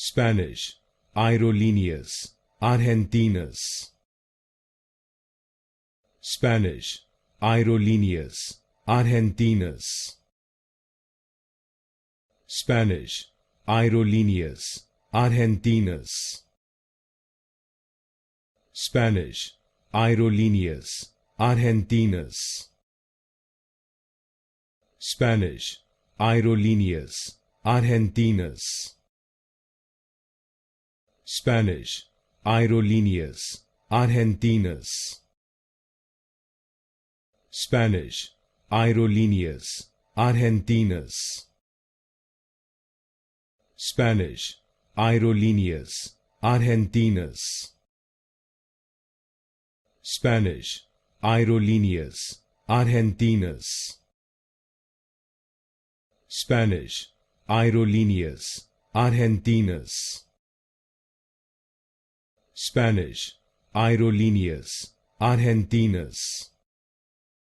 Spanish, Aerolineas Argentinas. Spanish, Aerolineas Argentinas. Spanish, Aerolineas Argentinas. Spanish, Aerolineas Argentinas. Spanish, Aerolineas Argentinas. Spanish, Aerolineas Argentinas. Spanish, Aerolineas Argentinas. Spanish, Aerolineas Argentinas. Spanish, Aerolineas Argentinas. Spanish, Aerolineas Argentinas. Spanish, Aerolineas Argentinas.